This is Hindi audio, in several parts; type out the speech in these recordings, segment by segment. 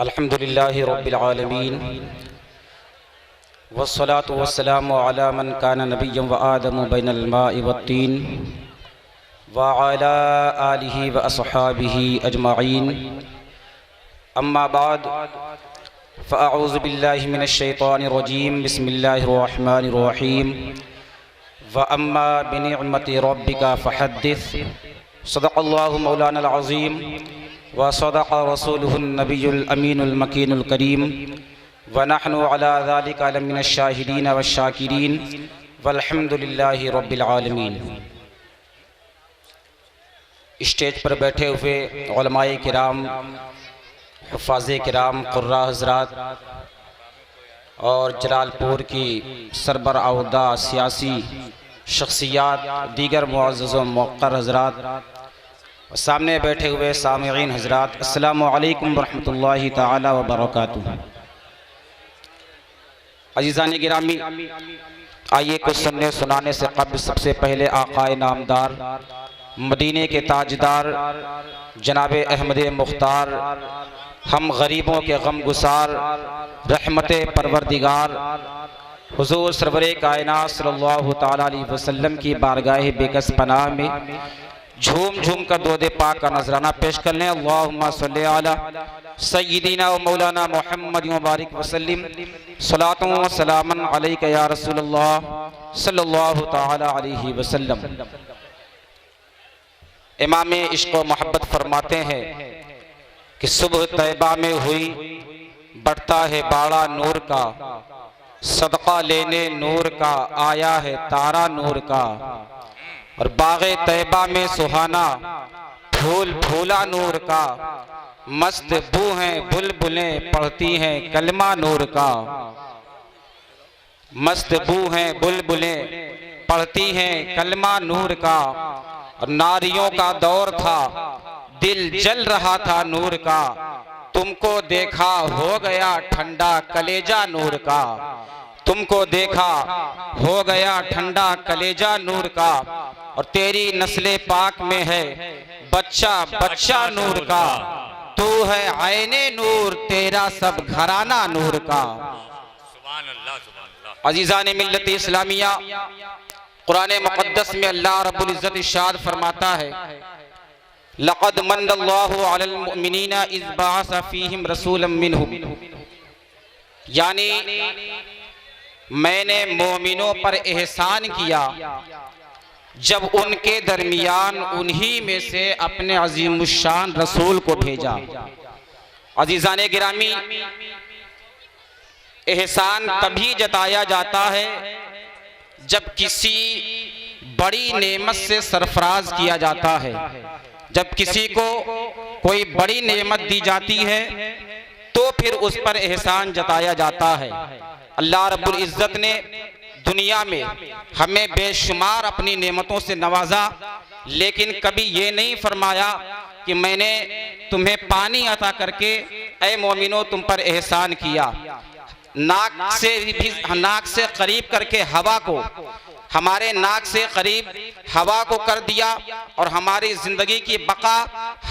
अल्हम्दुलिल्लाहि रब्बिल आलमीन वस्सलातु वस्सलामु अला मन कान नबिय्यन व आदमु बैनल माइ वत्तीन व अला आलिहि व अस्हाबिहि अजमाइन अम्मा बाद फ़अऊज़ु बिल्लाहि मिनश शैतानिर रजीम बिस्मिल्लाहिर रहमानिर रहीम व अम्मा बिनिअमति रब्बिका फ़हद्दिस सदक़ल्लाहु मौलाना अज़ीम व सदक़ रसूलुहुन नबियुल अमीनुल मकीनुल करीम व नहनु अला ज़ालिका लमिनश शाहिदीन व शाकिरीन वल्हम्दुलिल्लाहि रब्बिल आलमीन। स्टेज पर बैठे हुए उलमाए किराम, हुफ़ाज़े किराम, क़ुर्रा हज़रात और जलालपुर की सरबराह सियासी शख्सियात, दीगर मुअज़्ज़ज़ व मुवक़्क़र हज़रात, सामने बैठे हुए सामिईन हज़रात, अस्सलामु अलैकुम व रहमतुल्लाहि ताला व बरकातुहू। अज़ीज़ान गिरामी, आइए कुछ सुनने सुनाने से क़ब्ल सबसे पहले आक़ाए नामदार, मदीने के ताजदार जनाब अहमद मुख्तार, हम गरीबों के गम गुसार, रहमत परवरदिगार हुज़ूर सरवरे कायनात सल्लल्लाहु तआला अलैहि वसल्लम की बारगाह बेकस पनाह में झूम झूम कर दोदे पाक का नजराना पेश कर लें। अल्लाहुम्मा सल्ली अला सय्यिदिना व मौलाना मुहम्मद व बारिक वसल्लिम सलातुन व सलामन अलैका या रसूलल्लाह सल्लल्लाहु तआला अलैहि वसल्लम। इमाम इश्क़ व मोहब्बत फरमाते हैं कि सुबह तैबा में हुई बढ़ता है बाड़ा नूर का, सदका लेने नूर का आया है तारा नूर का, और बाग़े तैबा में सुहाना फूल फूला नूर का, मस्त बू हैं बुलबुलें पढ़ती हैं कलमा नूर का, मस्त बू हैं बुलबुलें पढ़ती हैं कलमा नूर का, और नारियों का दौर था दिल जल रहा था नूर का, तुमको देखा हो गया ठंडा कलेजा नूर का, तुमको देखा हो गया ठंडा कलेजा नूर का, और तेरी नस्ले पाक में है बच्चा बच्चा नूर का, तू है आईने नूर तेरा सब घराना नूर का। अजीज़ान मिल्लत इस्लामिया, कुरान मुक़द्दस में अल्लाह रब्बुल इज़्ज़त इरशाद फरमाता है, लक़द मन्नल्लाहु अलल मुअमिनीना इज़ बअस फ़ीहिम रसूलन मिनहुम, यानी मैंने मोमिनों पर एहसान किया जब उनके दरमियान उन्हीं में से अपने अज़ीमुश्शान रसूल को भेजा। अज़ीज़ान गिरामी, एहसान तभी जताया जाता है जब किसी बड़ी नेमत से सरफराज किया जाता है, जब किसी को कोई बड़ी नेमत दी जाती है तो फिर उस पर एहसान जताया जाता है। अल्लाह रब्बुल इज़्ज़त ने दुनिया में हमें बेशुमार अपनी नेमतों से नवाजा, लेकिन कभी ये नहीं फरमाया कि मैंने तुम्हें पानी अता करके ऐ मोमिनो तुम पर एहसान किया। नाक से करीब करके हवा को, हमारे नाक से करीब हवा को कर दिया, और हमारी ज़िंदगी की बका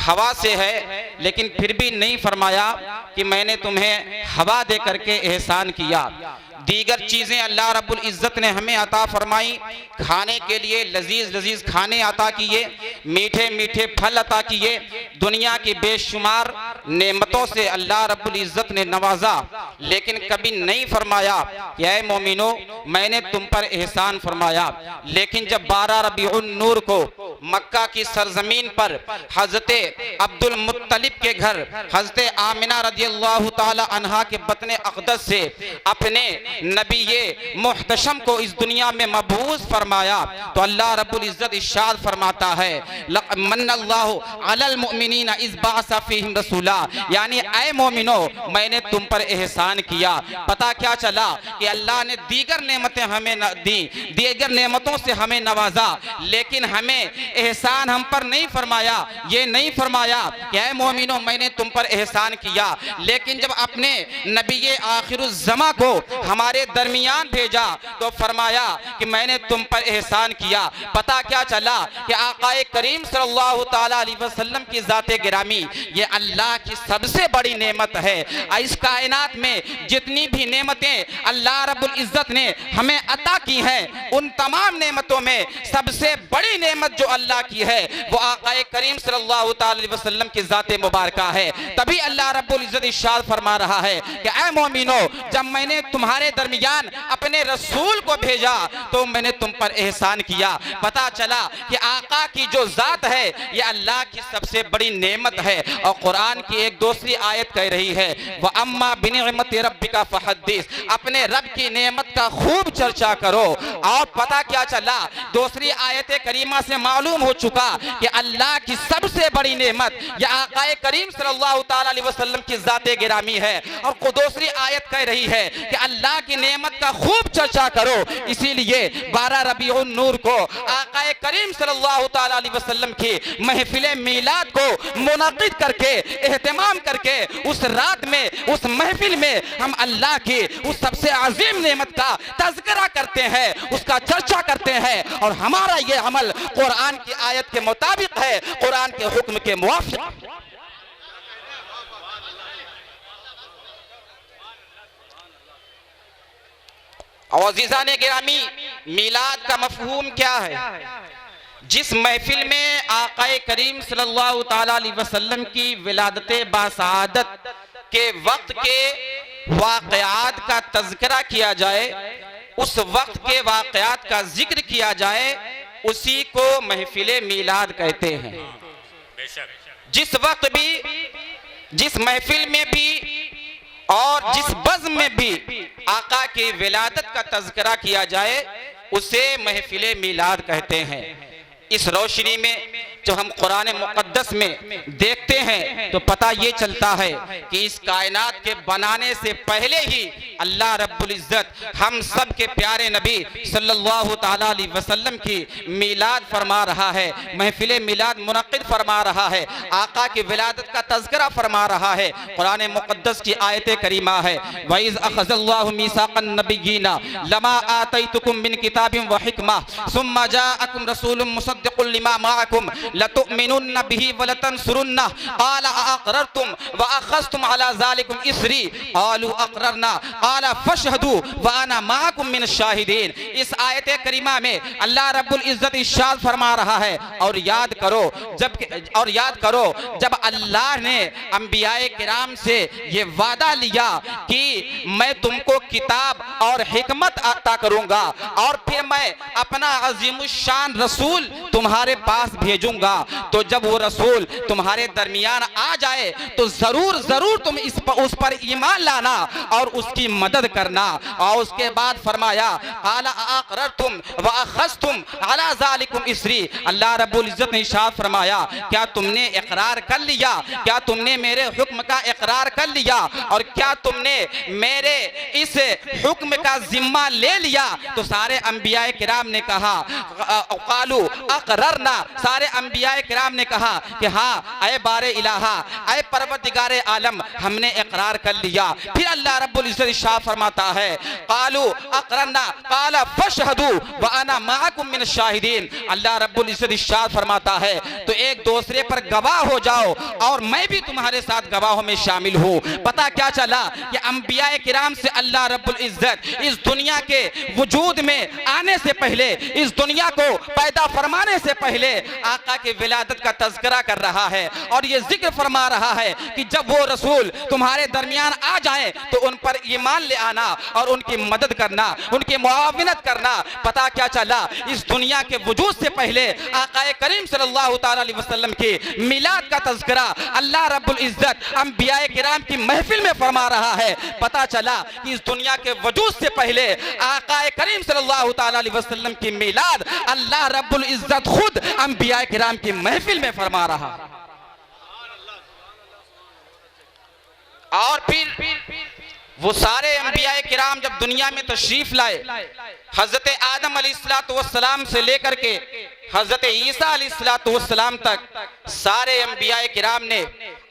हवा से है, लेकिन फिर भी नहीं फरमाया कि मैंने तुम्हें हवा दे करके एहसान किया। दीगर चीज़ें अल्लाह रब्बुल इज़्ज़त ने हमें अता फरमाई, खाने के लिए लजीज लजीज खाने अता किए, मीठे मीठे फल अता किए, दुनिया की बेशुमार नेमतों से अल्लाह रब्बुल इज़्ज़त ने नवाजा, लेकिन कभी नहीं फरमाया कि ऐ मोमिनो मैंने तुम पर एहसान फरमाया। लेकिन जब 12 रबीउन नूर को मक्का की सरजमीन पर हज़रत अब्दुल मुत्तलिब के घर हज़रत आमिना रज़ियल्लाहु ताला अन्हा के बतन अक़दस से अपने नबी मुहतशम को इस दुनिया में मबूस फरमाया, तो अल्लाह रब्बुल इज़्ज़त इरशाद फरमाता है, मन्नल्लाहु अलल मुअमिनीना इज़ बअस फ़ीहिम रसूला, यानी ऐ मोमिनो मैंने तुम पर एहसान एहसान किया। पता क्या चला कि अल्लाह ने दीगर नेमतें हमें दी, दीगर नेमतों से हमें नवाजा, लेकिन हमें एहसान हम पर नहीं फरमाया। ये नहीं फरमाया कि ऐ मोमिनो मैंने तुम पर एहसान किया, लेकिन जब अपने नबी आखिरुज़्ज़मा को हमारे दरमियान भेजा तो फरमाया कि मैंने तुम पर एहसान किया। पता क्या चला कि आकाए करीम सल्लल्लाहु ताला अलैहि वसल्लम की ज़ाते गिरामी ये अल्लाह की सबसे बड़ी नेमत है। इस कायनात में जितनी भी नेमतें अल्लाह रब्बुल इज़्ज़त ने हमें अता की हैं, उन तमाम नेमतों में सबसे बड़ी नेमत जो अल्लाह की है वो आकाए करीम सल्लल्लाहु ताला अलैहि वसल्लम की ज़ाते मुबारका है। तभी अल्लाह रब्बुल इज़्ज़त इरशाद फरमा रहा है कि ऐ मोमिनो जब मैंने तुम्हारे दरमियान अपने रसूल को भेजा तो मैंने तुम पर एहसान किया। पता चला कि आका की जो ज़ात है ये अल्लाह की सबसे बड़ी नेमत है। और कुरान की एक दूसरी आयत कह रही है व अम्मा बिनिअमति रब्बिका फहद्दिस, अपने रब की नेमत का खूब चर्चा करो। और पता क्या चला दूसरी आयत करीमा से मालूम हो चुका कि अल्लाह की सबसे बड़ी नेमत यह आकाए करीम सल्लल्लाहु ताला अलैहि वसल्लम की ज़ाते गिरामी है। और दूसरी आयत कह रही है कि अल्लाह की नेमत का खूब चर्चा करो। इसीलिए 12 रबीउन नूर को आकाए करीम सल्लल्लाहु ताला अलैहि वसल्लम की महफिल मीलाद को मुनक़िद करके एहतमाम करके उस रात में उस महफिल में हम अल्लाह की उस सबसे अजीम नेमत का तज़किरा करते हैं, उसका चर्चा करते हैं। और हमारा ये अमल कुरान की आयत के मुताबिक है, कुरान के हुक्म के मुवाफ़िक़। अज़ीज़ाने गिरामी मीलाद का मफ़हूम क्या है? जिस महफिल में आकाए करीम सल्लल्लाहु ताला अलैहि वसल्लम की विलादत बासआदत के वक्त के वाक़यात का तज़किरा किया जाए, उस वक्त के वाक़यात का जिक्र किया जाए, उसी को महफिल मीलाद कहते हैं। जिस वक्त भी, जिस महफिल में भी और जिस बज़्म में भी आका की विलादत का तज़किरा किया जाए उसे महफिल मीलाद कहते हैं। इस रोशनी में जब हम कुरान मुक़द्दस में देखते हैं तो पता ये चलता है कि इस कायनात के बनाने से पहले ही अल्लाह रब्बुल इज़्ज़त हम सब के प्यारे नबी सल्लल्लाहु ताला अलैहि वसल्लम की मीलाद फरमा रहा है, महफिल मीलाद मुनक़्क़िद फरमा रहा है, आका की विलादत का तज़किरा फरमा रहा है। कुरान मुक़द्दस की आयत करीमा है वइज़ अख़ज़ल्लाहु मीसाक़न नबिय्यीना लमा आतैतुकुम मिन किताबिन व हिकमा सुम्मा जाअकुम रसूलुम मुसद्दिक़ुन लिमा मअकुम लतुमिनुन्न बिही व लतंसुरुन्ना क़ाला अअक़ररतुम व अख़ज़्तुम अला ज़ालिकुम इसरी क़ालू अक़ररना क़ाला फशहदू व अना मअकुम मिन शाहिदीन। इस आयत करीमा में अल्लाह रब्बुल इज़्ज़त इरशाद फरमा रहा है और याद करो जब अल्लाह ने अंबियाए किराम से ये वादा लिया कि मैं तुमको किताब और हिकमत अता करूंगा और फिर मैं अपना अज़ीमुश्शान रसूल तुम्हारे पास भेजूंगा, तो जब वो रसूल तुम्हारे दरमियान आ जाए तो जरूर तुम उस पर ईमान लाना और उसकी मदद करना। और उसके बाद फरमाया क़ाला अक़ररतुम व अख़ज़्तुम अला ज़ालिकुम इसरी, अल्लाह रब्बुल इज़्ज़त ने इरशाद फरमाया क्या तुमने इक़रार कर लिया, क्या तुमने मेरे हुक्म का इक़रार कर लिया और क्या तुमने मेरे इस हुक्म का जिम्मा ले लिया। तो सारे अंबियाए किराम ने कहा क़ालू अक़ररना, सारे अंबियाए किराम ने कहा कि हाँ ऐ बारे इलाहा, ऐ परवरदिगारे आलम, हमने इक़रार कर लिया। फिर अल्लाह रब्बुल इज़्ज़त इरशाद फरमाता है क़ालू अक़ररना क़ाला फशहदू व अना मअकुम मिन शाहिदीन। अल्लाह रब्बुल इज़्ज़त इरशाद फरमाता है तो एक दूसरे पर गवाह हो जाओ और मैं भी तुम्हारे साथ गवाहों में शामिल हूँ। पता क्या चला कि अंबियाए किराम से अल्लाह रब्बुल इज़्ज़त इस दुनिया के वजूद में आने से पहले, इस दुनिया को पैदा फरमाने से पहले आका की विलादत का तज़किरा कर रहा है और ये जिक्र फरमा रहा है कि जब वो रसूल तुम्हारे दरमियान आ जाए तो उन पर ईमान ले आना और उनकी मदद करना, उनकी मुआविनत करना। पता क्या चला इस दुनिया के वजूद से पहले आकाए करीम सल्लल्लाहु ताला अलैहि वसल्लम की मिलाद का तज़किरा अल्लाह रब्बुल इज़्ज़त अंबियाए किराम की महफिल में फरमा रहा है। पता चला कि इस दुनिया के वजूद से पहले आकाए करीम सल्लल्लाहु ताला अलैहि वसल्लम की मिलाद अल्लाह रब्बुल इज़्ज़त खुद अंबियाए किराम की महफिल में फरमा रहा। और फिर वो सारे अंबिया किराम जब दुनिया में तशरीफ लाए, हजरत आदम अलैहिस्सलाम से लेकर के हजरत ईसा अलैहिस्सलाम तक सारे अंबिया किराम ने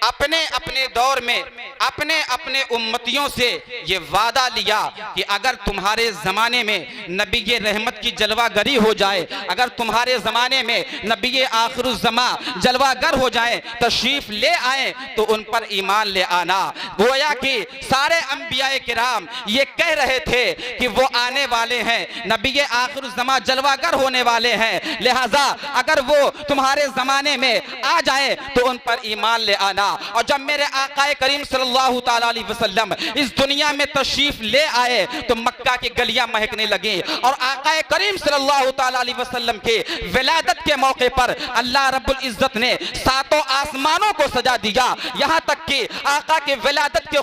अपने अपने दौर में अपने अपने उम्मतियों से ये वादा लिया कि अगर तुम्हारे ज़माने में नबी रहमत की जलवागरी हो जाए, अगर तुम्हारे ज़माने में नबी आखिरुज़्ज़मा जलवागर हो जाए, तशरीफ़ ले आए तो उन पर ईमान ले आना। गोया कि सारे अंबिया किराम ये कह रहे थे कि वो आने वाले हैं, नबी आखिरुज़्ज़मा जलवागर होने वाले हैं, लिहाजा अगर वो तुम्हारे ज़माने में आ जाए तो उन पर ईमान ले आना। और जब मेरे आकाए करीम सल्लल्लाहु ताला अलैहि वसल्लम इस दुनिया में तशरीफ ले आए तो मक्का की गलियां महकने लगी और आकाए करीम सल्लल्लाहु ताला अलैहि वसल्लम के विलादत के मौके पर अल्लाह रब्बुल इज्जत ने सातों आसमानों को सजा दिया। यहाँ तक कि आका के विलादत के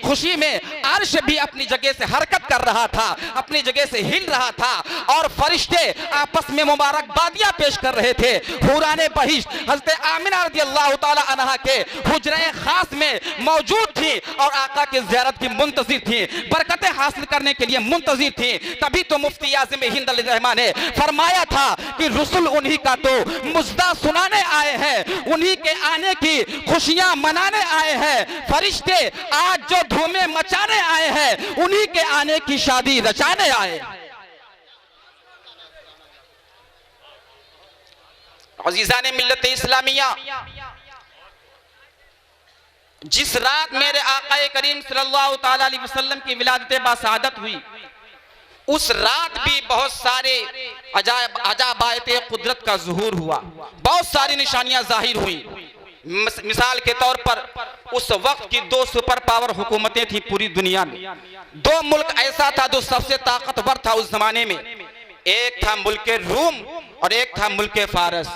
खुशी में अर्श भी अपनी जगह से हरकत कर रहा था, अपनी जगह से हिल रहा था और फरिश्ते आपस में मुबारकबादियां पेश कर रहे थे। हुराने बहिश्त हज़रत आमिना रज़ियल्लाहु ताला अन्हा के हुजरे खास में मौजूद थी और आका की ज़ियारत की मुंतज़िर थी, बरकतें हासिल करने के लिए मुंतज़िर थी। तभी तो मुफ्ती आज़म हिंद रहमान ने फरमाया था कि रसूल उन्हीं का तो मुज़्दा सुनाने आए हैं, उन्हीं के आने की खुशियां मनाने आए हैं। फरिश्ते आज जो धूमें मचाने आए हैं, उन्हीं के आने की शादी रचाने आए। अज़ीज़ाने मिल्लत इस्लामिया, जिस रात मेरे आकाए करीम सल्लल्लाहु ताला अलैहि वसल्लम की विलादत बासादत हुई, उस रात भी बहुत सारे अजाबायत कुदरत का ज़ुहूर हुआ, बहुत सारी निशानियां जाहिर हुई। मिसाल के तौर पर उस वक्त की दो सुपर पावर हुकूमतें थी पूरी दुनिया में। दो मुल्क ऐसा था जो सबसे ताकतवर था उस जमाने में, एक था मुल्क रूम और एक था मुल्क फारस,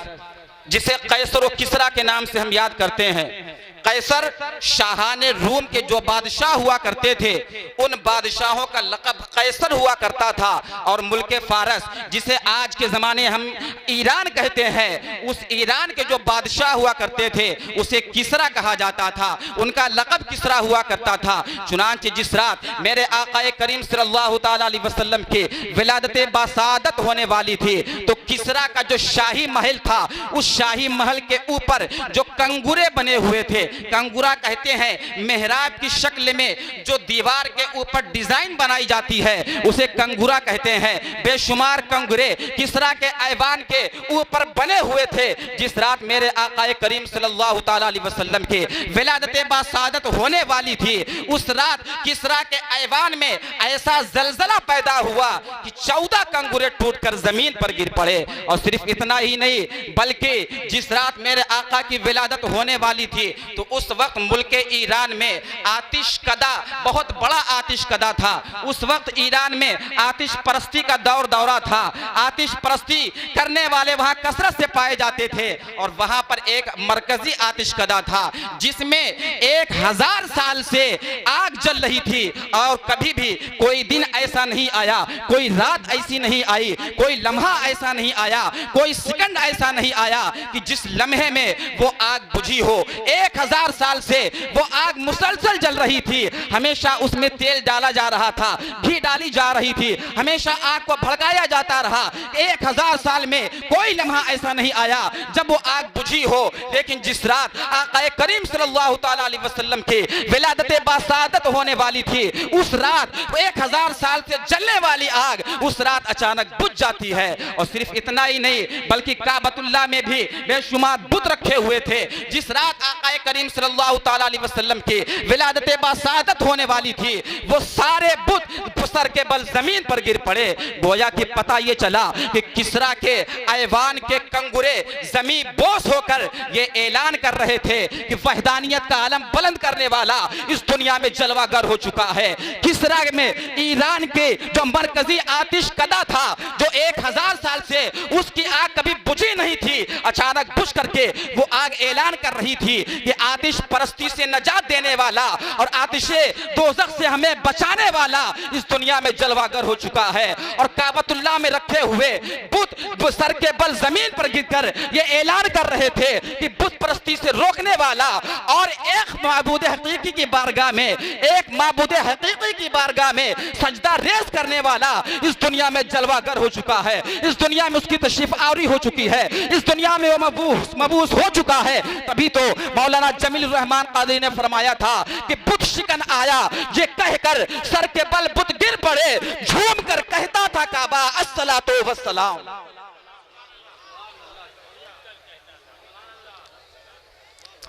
जिसे कैसर और किसरा के नाम से हम याद करते हैं। कैसर शाहान रूम के जो बादशाह हुआ करते थे, उन बादशाहों का लक़ब कैसर हुआ करता था। और मुल्क फारस, जिसे आज के ज़माने हम ईरान कहते हैं, उस ईरान के जो बादशाह हुआ करते थे उसे किसरा कहा जाता था, उनका लक़ब किसरा हुआ करता था। चुनांचे जिस रात मेरे आकाए करीम सल्लल्लाहु ताला अलैहि वसल्लम की विलादत बासादत होने वाली थी, तो किसरा का जो शाही महल था, उस शाही महल के ऊपर जो कंगूरे बने हुए थे, कंगूरा कहते हैं मेहराब की शक्ल में जो दीवार के ऊपर डिजाइन बनाई जाती है, उसे कंगूरा कहते हैं। बेशुमार कंगूरे किसरा के ऐवान के ऊपर बने हुए थे। जिस रात मेरे आकाए करीम सल्लल्लाहु ताला अलैहि वसल्लम के विलादत बासादत होने वाली थी, उस रात किसरा के ऐवान में ऐसा जलजला पैदा हुआ कि 14 कंगूरे टूटकर जमीन पर गिर पड़े। और सिर्फ इतना ही नहीं, बल्कि जिस रात मेरे आका की विलादत होने वाली थी, तो उस वक्त मुल्क ईरान में आतिश कदा, बहुत बड़ा आतिश कदा था। उस वक्त ईरान में आतिश परस्ती का दौरा था। आतिश परस्ती करने वाले वहां कसरत से पाए जाते थे और वहां पर एक मरकजी आतिश कदा था, जिसमें 1000 साल से आग जल रही थी और कभी भी कोई दिन ऐसा नहीं आया, कोई रात ऐसी नहीं आई, कोई लम्हा ऐसा नहीं आया, कोई सेकंड ऐसा नहीं आया कि जिस लम्हे में वो आग बुझी हो। 1000 साल से वो आग मुसलसल जल रही थी, हमेशा उसमें तेल डाला जा रहा था, घी डाली जा रही थी, हमेशा आग को भड़काया जाता रहा। 1000 साल में कोई लम्हा ऐसा नहीं आया जब वो आग बुझी हो। लेकिन जिस रात आका करीम सल्लल्लाहु ताला अलैहि वसल्लम की विलादत बासादत होने वाली थी, उस रात 1000 साल से जलने वाली आग उस रात अचानक बुझ जाती है। और सिर्फ इतना ही नहीं, बल्कि काबतुल्लाह में भी बेशुमार बुत रखे हुए थे। जिस रात आका करीम सल्लल्लाहु ताला अलैहि वसल्लम की विलादत बासादत होने वाली थी, वो सारे बुत सर के बल जमीन पर गिर पड़े। गोया कि पता ये चला कि किसरा के ऐवान के कंगूरे जमीन बोस होकर ये ऐलान कर रहे थे कि वहदानियत का आलम बुलंद करने वाला इस दुनिया में जलवागर हो चुका है। किसरा में ईरान के जो मरकजी आतिश कदा था, जो 1000 साल से उसकी आग कभी बुझी नहीं थी, अचानक बुझ करके वो आग ऐलान कर रही थी कि आतिश परस्ती से नजात देने वाला और आतिशे दोज़ख से हमें बचाने वाला इस दुनिया में जलवागर हो चुका है। और काबतुल्लाह में रखे हुए बुत वो सर के बल जमीन पर गिरकर ये ऐलान कर रहे थे कि बुत परस्ती से रोकने वाला और एक माबूद हकीकी की बारगाह में, एक माबूद हकीकी की बारगाह में सजदा रेज करने वाला इस दुनिया में जलवागर हो चुका है, इस दुनिया में उसकी तशरीफ आवरी हो चुकी है, इस दुनिया में वो मबूस हो चुका है। तभी तो मौलाना जमील रहमान कादरी ने फरमाया था कि बुत शिकन आया ये कहकर सर के बल बुत गिर पड़े, झूम कर कहता था काबा अस्सलातु वस्सलाम।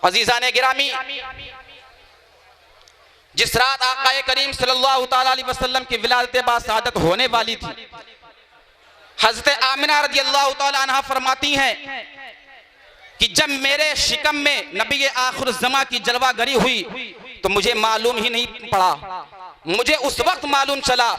अजीजाने गिरामी, जिस रात आकाए करीम सल्लल्लाहु ताला अलैहि वसल्लम की विलादत बासआदत होने वाली थी, हजरत आमिना रज़ी अल्लाह ताला अन्हा फरमाती हैं कि जब मेरे शिकम में नबी आखिर ज़मा की जलवागरी हुई तो मुझे मालूम ही नहीं पड़ा, मुझे उस वक्त मालूम चला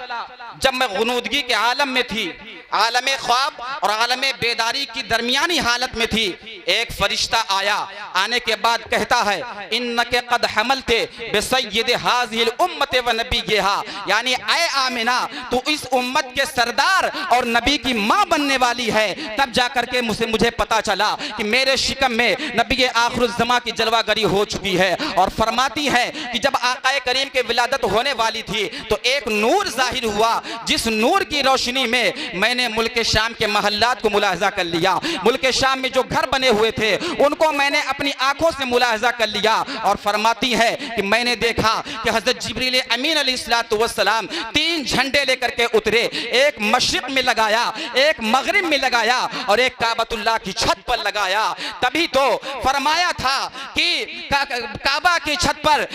जब मैं गुनूदगी के आलम में थी, आलम ख्वाब और आलम बेदारी की दरमियानी हालत में थी। एक फरिश्ता आया, आने के बाद कहता है इन्नके कद हमलते बिसय्यिद हाज़िहिल उम्मत व नबिय्यहा, यानी ऐ आमिना तू इस उम्मत के सरदार और नबी की माँ बनने वाली है। तब जाकर के मुझे पता चला कि मेरे शिकम में नबी आखिरुज़्ज़मा की जलवागरी हो चुकी है। और फरमाती है कि जब आकाए करीम के विलादत होने वाली थी तो एक नूर जाहिर हुआ, जिस नूर की रोशनी में मैंने मुल्क शाम के महल्लात को मुलाहजा कर लिया, मुल्क शाम में जो घर बने हुए थे उनको मैंने अपनी आंखों से मुलाहजा कर लिया। और फरमाती है कि मैंने देखा कि हजरत जिब्रील अमीन अलैहिस्सलातु वस्सलाम 3 झंडे लेकर के उतरे, एक मशरिक में लगाया, एक मगरिब में लगाया और एक काबतुल्लाह की छत पर लगाया। तभी तो फरमाया था कि काबा की छत पर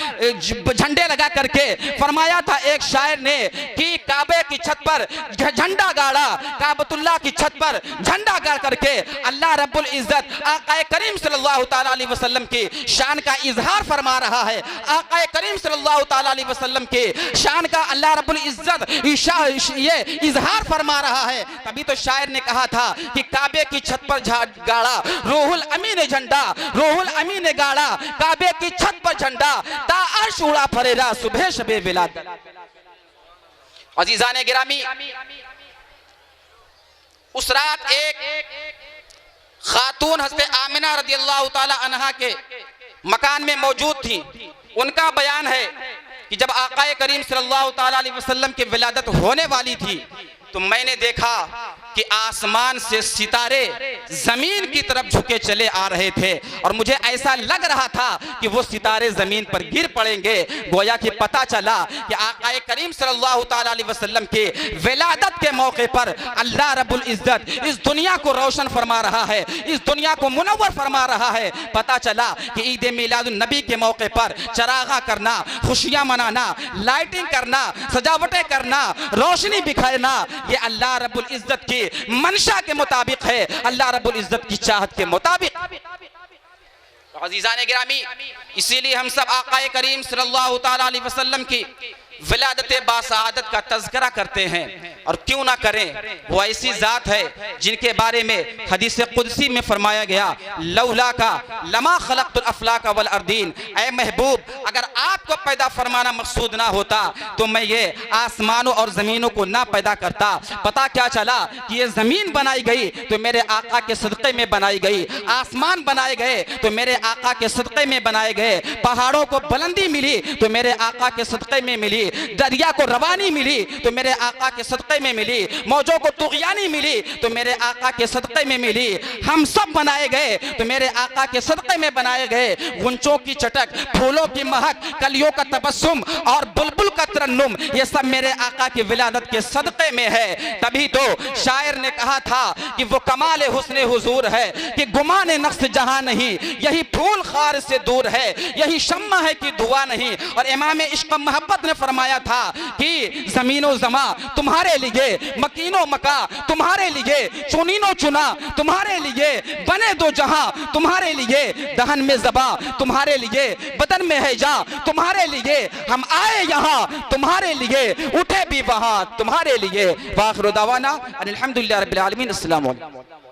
झंडे लगा करके फरमाया था एक शायर ने कि काबे की छत पर झंडा गाड़ा, काबतुल्लाह की छत पर झंडा गाड़ करके अल्लाह रब्बुल इज्जत आकाए करीम सल्लल्लाहु ताला अलैहि वसल्लम की शान का इजहार फरमा रहा है। आकाए करीम सल्लल्लाहु ताला अलैहि वसल्लम के शान का अल्लाह रब्बुल इज्जत ये इजहार फरमा रहा है। तभी तो शायर ने कहा था कि काबे की छत पर गाड़ा रूहुल अमी ने झंडा, रूहुल अमी ने गाड़ा काबे की छत पर झंडा, ता अर्श उड़ा फरेरा सुबह शबे विलादत। अजीजाने गिरामी, उस रात एक खातून हज़रत आमिना रज़ियल्लाहु ताला अन्हा के मकान में मौजूद थी। उनका बयान है कि जब आकाए करीम सल्लल्लाहु ताला अलैहि वसल्लम की विलादत होने वाली थी तो मैंने देखा कि आसमान से सितारे जमीन की तरफ झुके चले आ रहे थे और मुझे ऐसा लग रहा था कि वो सितारे जमीन पर गिर पड़ेंगे। गोया कि पता चला कि आकाए करीम सल्लल्लाहु ताला अलैहि वसल्लम के विलादत के मौके पर अल्लाह रब्बुल इज्जत इस दुनिया को रोशन फरमा रहा है, इस दुनिया को मुनव्वर फरमा रहा है। पता चला कि ईद मिलादुन नबी के मौके पर चरागा करना, खुशियां मनाना, लाइटिंग करना, सजावटें करना, रोशनी बिखेरना, ये अल्लाह रब्बुल इज्जत की मंशा के मुताबिक है, अल्लाह रब्बुल इज्जत की चाहत के मुताबिक। अज़ीज़ाने गिरामी, इसीलिए हम सब आकाए करीम सल्लल्लाहु ताला अलैहि वसल्लम की विलादत बासआदत का तज़किरा करते हैं। और क्यों ना करें, वो ऐसी ज़ात है जिनके बारे में हदीस कुदसी में फरमाया गया लौला का लमा खलक़तुल अफ़लाक वल अर्दीन, ऐ महबूब अगर आपको पैदा फरमाना मकसूद ना होता तो मैं ये आसमानों और ज़मीनों को ना पैदा करता। पता क्या चला कि ये ज़मीन बनाई गई तो मेरे आका के सदक़े में बनाई गई, आसमान बनाए गए तो मेरे आका के सदक़े में बनाए गए, पहाड़ों को बुलंदी मिली तो मेरे आका के सदक़े में मिली, दरिया को रवानी मिली तो मेरे आका के सदक़े में मिली, मौजों को तुग़यानी मिली तो मेरे आका के सदक़े में मिली। हम सब बनाए गए तो मेरे आका के सदक़े में बनाए गए। गुंचों की चटक, फूलों की महक, कलियों का तबस्सुम और बुलबुल का तरन्नुम, ये सब मेरे आका की विलादत के सदक़े में है। तभी तो शायर ने कहा था कि वो कमाल हुस्न हुजूर है कि गुमाने नक्श जहां नहीं, यही फूल खार से दूर है, यही शम्मा है कि धुआं नहीं। और इमाम इश्क़ मोहब्बत ने फरमाया था कि ज़मीनो ज़मा तुम्हारे लिए, मकीनो मका तुम्हारे लिए, चुनीनो चुना तुम्हारे लिए, बने दो जहां तुम्हारे लिए, दहन में ज़बा तुम्हारे लिए, बदन में है जा तुम्हारे लिए, हम आए यहाँ तुम्हारे लिए, उठे भी वहां तुम्हारे लिए। वाखिर दावाना अनिल हम्दुलिल्लाहि रब्बिल आलमीन। अस्सलामु अलैकुम।